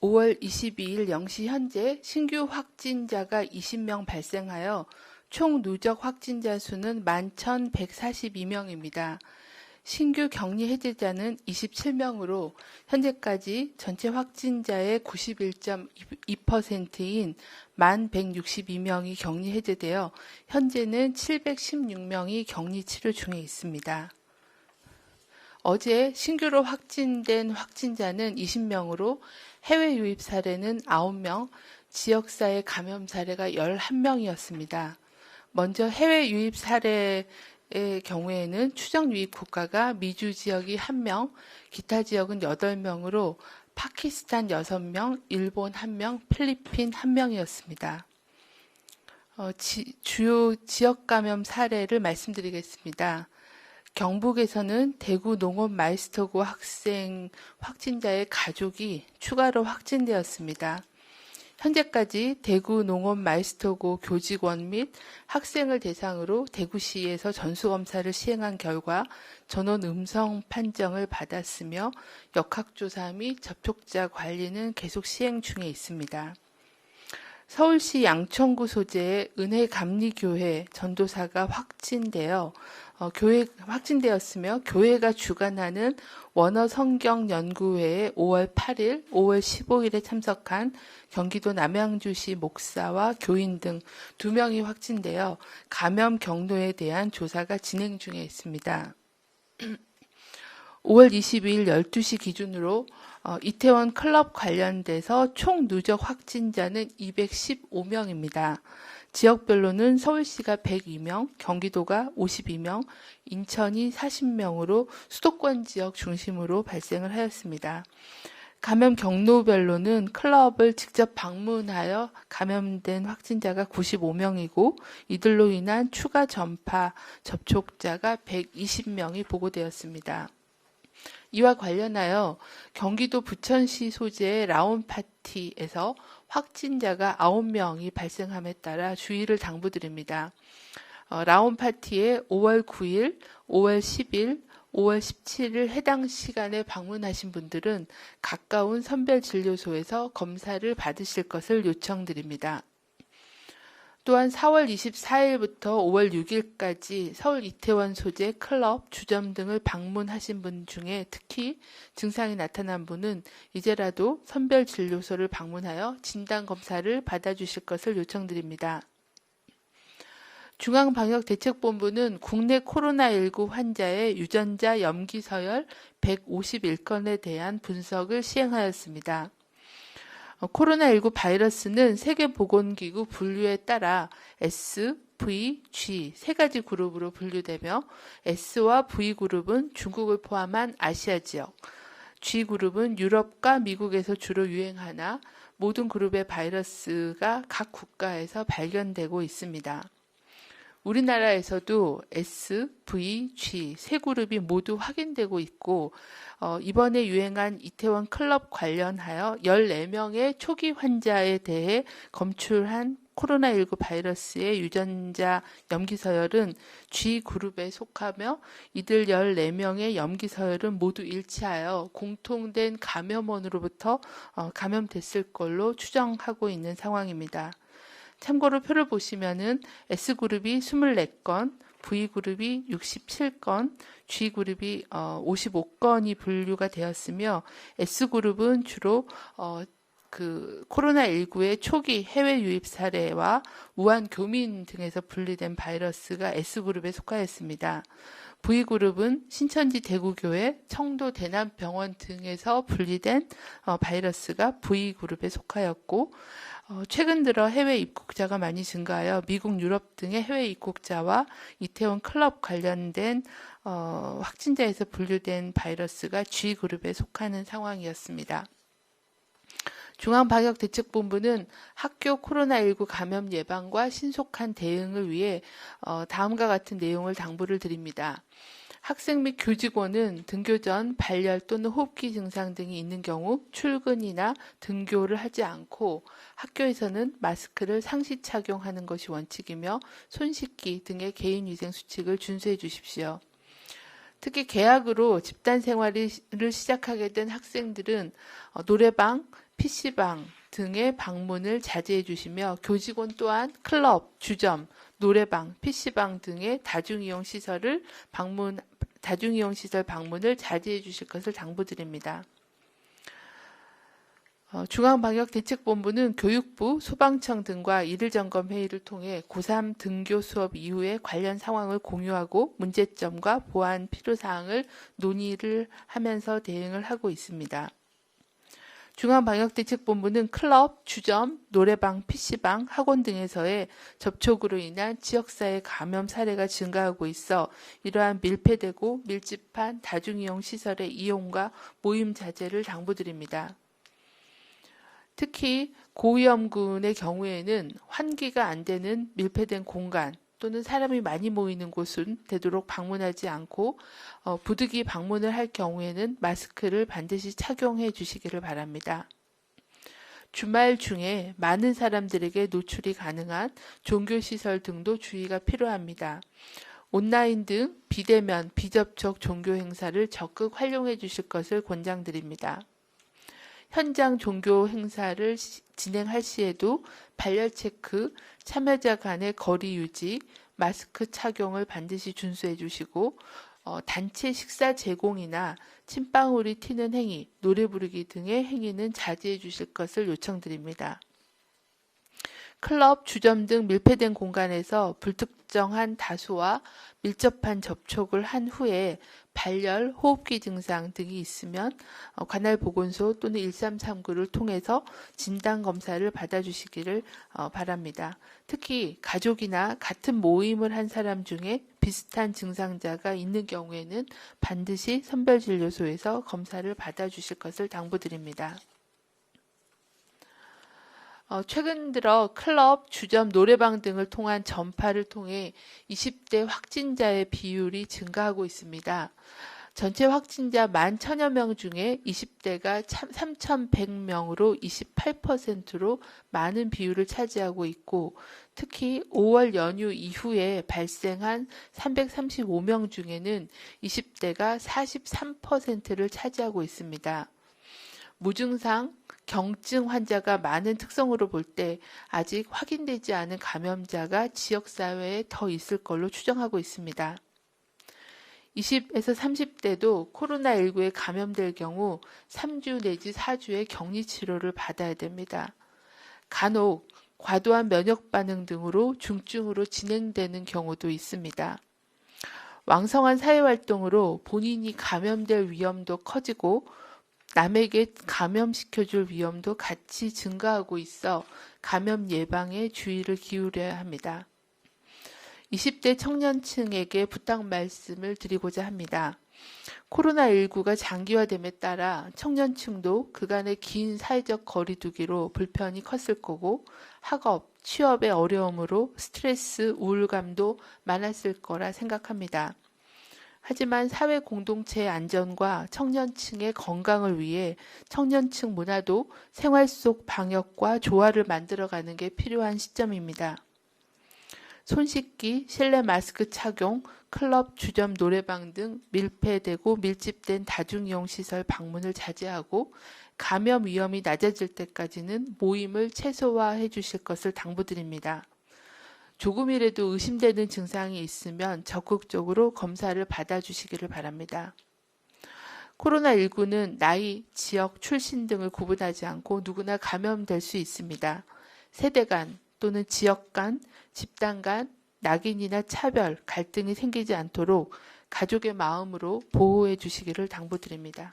5월 22일 0시 현재 신규 확진자가 20명 발생하여 총 누적 확진자 수는 11,142명입니다. 신규 격리 해제자는 27명으로 현재까지 전체 확진자의 91.2%인 1,162명이 격리 해제되어 현재는 716명이 격리 치료 중에 있습니다. 어제 신규로 확진된 확진자는 20명으로 해외 유입 사례는 9명, 지역사회 감염 사례가 11명이었습니다. 먼저 해외 유입 사례의 경우에는 추정 유입 국가가 미주 지역이 1명, 기타 지역은 8명으로 파키스탄 6명, 일본 1명, 필리핀 1명이었습니다. 주요 지역 감염 사례를 말씀드리겠습니다. 경북에서는 대구 농업 마이스터고 학생 확진자의 가족이 추가로 확진되었습니다. 현재까지 대구 농업 마이스터고 교직원 및 학생을 대상으로 대구시에서 전수검사를 시행한 결과 전원 음성 판정을 받았으며 역학조사 및 접촉자 관리는 계속 시행 중에 있습니다. 서울시 양천구 소재의 은혜감리교회 전도사가 확진되었으며 교회가 주관하는 원어성경연구회에 5월 8일, 5월 15일에 참석한 경기도 남양주시 목사와 교인 등 2명이 확진되어 감염 경로에 대한 조사가 진행 중에 있습니다. 5월 22일 12시 기준으로 이태원 클럽 관련돼서 총 누적 확진자는 215명입니다. 지역별로는 서울시가 102명, 경기도가 52명, 인천이 40명으로 수도권 지역 중심으로 발생을 하였습니다. 감염 경로별로는 클럽을 직접 방문하여 감염된 확진자가 95명이고 이들로 인한 추가 전파 접촉자가 120명이 보고되었습니다. 이와 관련하여 경기도 부천시 소재의 라온파티에서 확진자가 9명이 발생함에 따라 주의를 당부드립니다. 라온파티에 5월 9일, 5월 10일, 5월 17일 해당 시간에 방문하신 분들은 가까운 선별진료소에서 검사를 받으실 것을 요청드립니다. 또한 4월 24일부터 5월 6일까지 서울 이태원 소재 클럽, 주점 등을 방문하신 분 중에 특히 증상이 나타난 분은 이제라도 선별진료소를 방문하여 진단검사를 받아주실 것을 요청드립니다. 중앙방역대책본부는 국내 코로나19 환자의 유전자 염기서열 151건에 대한 분석을 시행하였습니다. 코로나19 바이러스는 세계보건기구 분류에 따라 S, V, G 세 가지 그룹으로 분류되며 S와 V 그룹은 중국을 포함한 아시아 지역, G 그룹은 유럽과 미국에서 주로 유행하나 모든 그룹의 바이러스가 각 국가에서 발견되고 있습니다. 우리나라에서도 S, V, G 세 그룹이 모두 확인되고 있고 이번에 유행한 이태원 클럽 관련하여 14명의 초기 환자에 대해 검출한 코로나19 바이러스의 유전자 염기서열은 G그룹에 속하며 이들 14명의 염기서열은 모두 일치하여 공통된 감염원으로부터 감염됐을 걸로 추정하고 있는 상황입니다. 참고로 표를 보시면은 S그룹이 24건, V그룹이 67건, G그룹이 55건이 분류가 되었으며 S그룹은 주로 코로나19의 초기 해외 유입 사례와 우한 교민 등에서 분리된 바이러스가 S그룹에 속하였습니다. V그룹은 신천지 대구교회, 청도 대남병원 등에서 분리된 바이러스가 V그룹에 속하였고 최근 들어 해외 입국자가 많이 증가하여 미국, 유럽 등의 해외 입국자와 이태원 클럽 관련된 확진자에서 분류된 바이러스가 G그룹에 속하는 상황이었습니다. 중앙방역대책본부는 학교 코로나19 감염 예방과 신속한 대응을 위해 다음과 같은 내용을 당부를 드립니다. 학생 및 교직원은 등교 전 발열 또는 호흡기 증상 등이 있는 경우 출근이나 등교를 하지 않고 학교에서는 마스크를 상시 착용하는 것이 원칙이며 손 씻기 등의 개인위생 수칙을 준수해 주십시오. 특히 개학으로 집단 생활을 시작하게 된 학생들은 노래방, PC방 등의 방문을 자제해 주시며 교직원 또한 클럽, 주점, 노래방, PC방 등의 다중이용 시설 방문을 자제해 주실 것을 당부드립니다. 중앙방역대책본부는 교육부, 소방청 등과 일일점검 회의를 통해 고3 등교 수업 이후에 관련 상황을 공유하고 문제점과 보완 필요사항을 논의를 하면서 대응을 하고 있습니다. 중앙방역대책본부는 클럽, 주점, 노래방, PC방, 학원 등에서의 접촉으로 인한 지역사회 감염 사례가 증가하고 있어 이러한 밀폐되고 밀집한 다중이용 시설의 이용과 모임 자제를 당부드립니다. 특히 고위험군의 경우에는 환기가 안 되는 밀폐된 공간 또는 사람이 많이 모이는 곳은 되도록 방문하지 않고 부득이 방문을 할 경우에는 마스크를 반드시 착용해 주시기를 바랍니다. 주말 중에 많은 사람들에게 노출이 가능한 종교시설 등도 주의가 필요합니다. 온라인 등 비대면, 비접촉 종교 행사를 적극 활용해 주실 것을 권장드립니다. 현장 종교 행사를 진행할 시에도 발열 체크, 참여자 간의 거리 유지, 마스크 착용을 반드시 준수해 주시고 단체 식사 제공이나 침방울이 튀는 행위, 노래 부르기 등의 행위는 자제해 주실 것을 요청드립니다. 클럽, 주점 등 밀폐된 공간에서 불특정한 다수와 밀접한 접촉을 한 후에 발열, 호흡기 증상 등이 있으면 관할 보건소 또는 1339를 통해서 진단검사를 받아주시기를 바랍니다. 특히 가족이나 같은 모임을 한 사람 중에 비슷한 증상자가 있는 경우에는 반드시 선별진료소에서 검사를 받아주실 것을 당부드립니다. 최근 들어 클럽, 주점, 노래방 등을 통한 전파를 통해 20대 확진자의 비율이 증가하고 있습니다. 전체 확진자 11,000여 명 중에 20대가 3,100명으로 28%로 많은 비율을 차지하고 있고 특히 5월 연휴 이후에 발생한 335명 중에는 20대가 43%를 차지하고 있습니다. 무증상, 경증 환자가 많은 특성으로 볼 때 아직 확인되지 않은 감염자가 지역사회에 더 있을 걸로 추정하고 있습니다. 20에서 30대도 코로나19에 감염될 경우 3주 내지 4주의 격리치료를 받아야 됩니다. 간혹 과도한 면역반응 등으로 중증으로 진행되는 경우도 있습니다. 왕성한 사회활동으로 본인이 감염될 위험도 커지고 남에게 감염시켜줄 위험도 같이 증가하고 있어 감염 예방에 주의를 기울여야 합니다. 20대 청년층에게 부탁 말씀을 드리고자 합니다. 코로나19가 장기화됨에 따라 청년층도 그간의 긴 사회적 거리두기로 불편이 컸을 거고 학업, 취업의 어려움으로 스트레스, 우울감도 많았을 거라 생각합니다. 하지만 사회 공동체의 안전과 청년층의 건강을 위해 청년층 문화도 생활 속 방역과 조화를 만들어가는 게 필요한 시점입니다. 손 씻기, 실내 마스크 착용, 클럽, 주점, 노래방 등 밀폐되고 밀집된 다중이용시설 방문을 자제하고 감염 위험이 낮아질 때까지는 모임을 최소화해 주실 것을 당부드립니다. 조금이라도 의심되는 증상이 있으면 적극적으로 검사를 받아주시기를 바랍니다. 코로나19는 나이, 지역, 출신 등을 구분하지 않고 누구나 감염될 수 있습니다. 세대 간 또는 지역 간, 집단 간, 낙인이나 차별, 갈등이 생기지 않도록 가족의 마음으로 보호해 주시기를 당부드립니다.